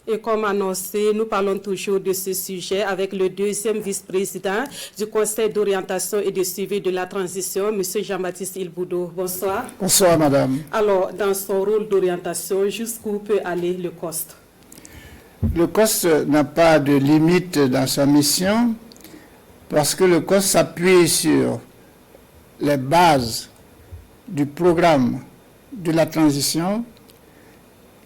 Et comme annoncé, nous parlons toujours de ce sujet avec le deuxième vice-président du Conseil d'orientation et de suivi de la transition, M. Jean-Baptiste Ilboudo. Bonsoir. Bonsoir, madame. Alors, dans son rôle d'orientation, jusqu'où peut aller le COST? Le COST n'a pas de limite dans sa mission parce que le COST s'appuie sur les bases du programme de la transition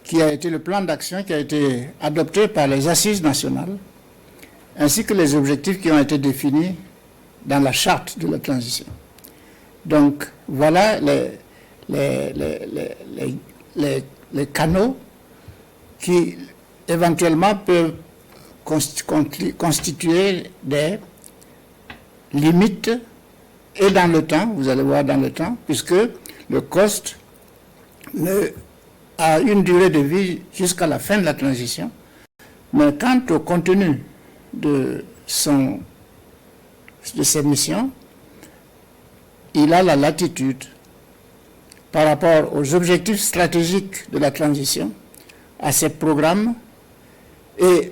qui a été le plan d'action qui a été adopté par les assises nationales, ainsi que les objectifs qui ont été définis dans la charte de la transition. Donc, voilà les canaux qui éventuellement peuvent constituer des limites et dans le temps, vous allez voir dans le temps, puisque le COST a une durée de vie jusqu'à la fin de la transition. Mais quant au contenu de ses missions, il a la latitude par rapport aux objectifs stratégiques de la transition, à ses programmes, et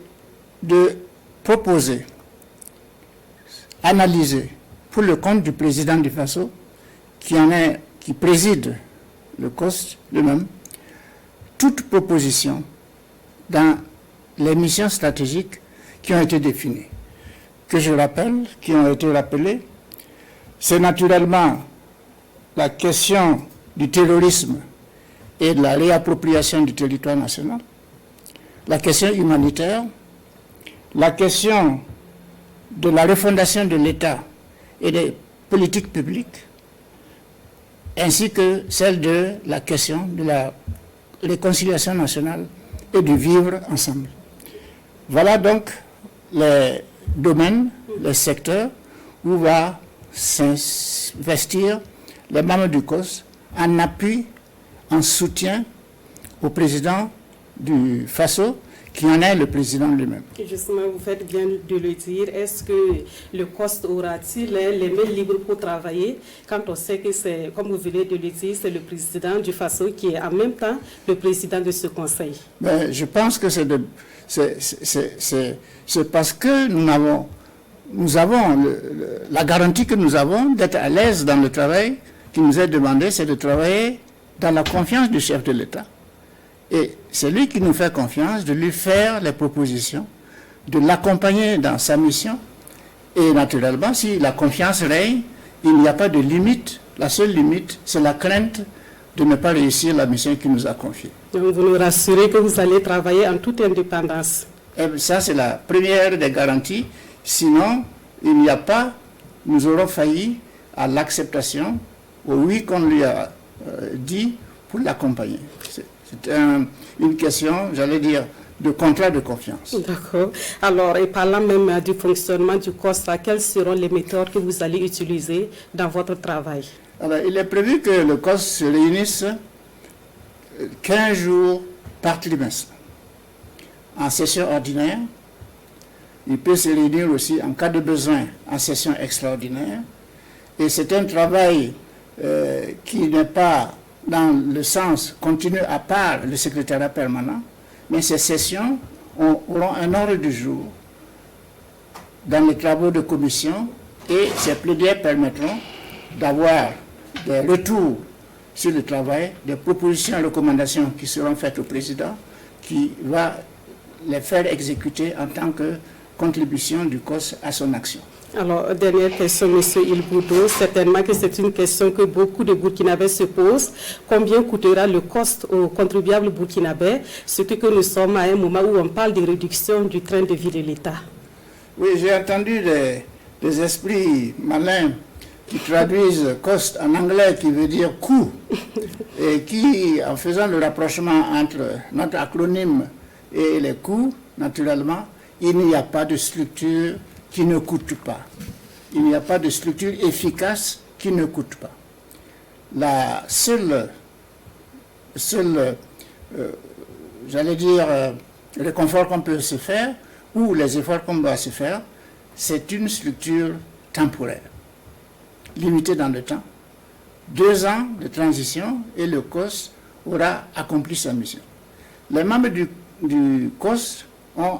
de proposer, analyser, pour le compte du président du FASO, qui préside le COST lui-même, toute proposition dans les missions stratégiques qui ont été définies, que je rappelle, qui ont été rappelées. C'est naturellement la question du terrorisme et de la réappropriation du territoire national, la question humanitaire, la question de la refondation de l'État et des politiques publiques, ainsi que celle de la question de la réconciliation nationale et du vivre ensemble. Voilà donc les domaines, les secteurs où va s'investir les membres du COS en appui, en soutien au président du FASO, qui en est le président lui-même. Justement, vous faites bien de le dire. Est-ce que le COST aura-t-il les mains libres pour travailler quand on sait que c'est, comme vous venez de le dire, c'est le président du FASO qui est en même temps le président de ce conseil? Ben, je pense que c'est parce que nous avons la garantie que nous avons d'être à l'aise dans le travail qui nous est demandé, c'est de travailler dans la confiance du chef de l'État. Et c'est lui qui nous fait confiance, de lui faire les propositions, de l'accompagner dans sa mission. Et naturellement, si la confiance règne, il n'y a pas de limite. La seule limite, c'est la crainte de ne pas réussir la mission qu'il nous a confiée. Donc vous nous rassurez que vous allez travailler en toute indépendance? Et ça, c'est la première des garanties. Sinon, il n'y a pas, nous aurons failli à l'acceptation, au oui qu'on lui a dit pour l'accompagner. C'est une question, j'allais dire, de contrat de confiance. D'accord. Alors, et parlant même du fonctionnement du COST, quelles seront les méthodes que vous allez utiliser dans votre travail? Alors, il est prévu que le COST se réunisse 15 jours par trimestre. En session ordinaire, il peut se réunir aussi en cas de besoin en session extraordinaire. Et c'est un travail qui n'est pas dans le sens continu à part le secrétariat permanent, mais ces sessions auront un ordre du jour dans les travaux de commission et ces plaidoyers permettront d'avoir des retours sur le travail, des propositions et recommandations qui seront faites au président, qui va les faire exécuter en tant que contribution du COS à son action. Alors, dernière question, M. Ilboudo. Certainement que c'est une question que beaucoup de Burkinabés se posent. Combien coûtera le COST aux contribuables burkinabés, surtout que nous sommes à un moment où on parle de réduction du train de vie de l'État? Oui, j'ai entendu des esprits malins qui traduisent COST en anglais, qui veut dire coût, et qui, en faisant le rapprochement entre notre acronyme et les coûts, naturellement, il n'y a pas de structure qui ne coûte pas. Il n'y a pas de structure efficace qui ne coûte pas. La seule j'allais dire, réconfort qu'on peut se faire, ou les efforts qu'on doit se faire, c'est une structure temporaire, limitée dans le temps. 2 ans de transition et le COS aura accompli sa mission. Les membres du du COS ont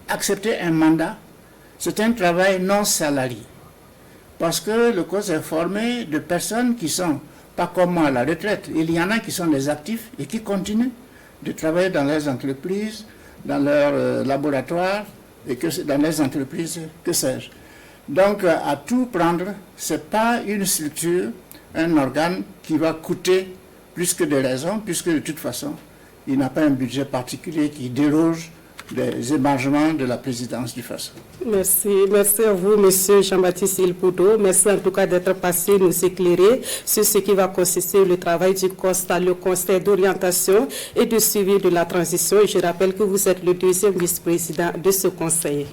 accepté un mandat. C'est un travail non salarié. Parce que le COS est formé de personnes qui sont, pas comme moi, à la retraite. Il y en a qui sont des actifs et qui continuent de travailler dans leurs entreprises, dans leurs laboratoires, et dans les entreprises, que sais-je. Donc, à tout prendre, ce n'est pas une structure, un organe qui va coûter plus que des raisons, puisque de toute façon, il n'a pas un budget particulier qui déroge des émargements de la présidence du FASO. Merci. Merci à vous, M. Jean-Baptiste Ilboudo. Merci en tout cas d'être passé nous éclairer sur ce qui va consister le travail du COSTA, le Conseil d'orientation et de suivi de la transition. Et je rappelle que vous êtes le deuxième vice-président de ce conseil.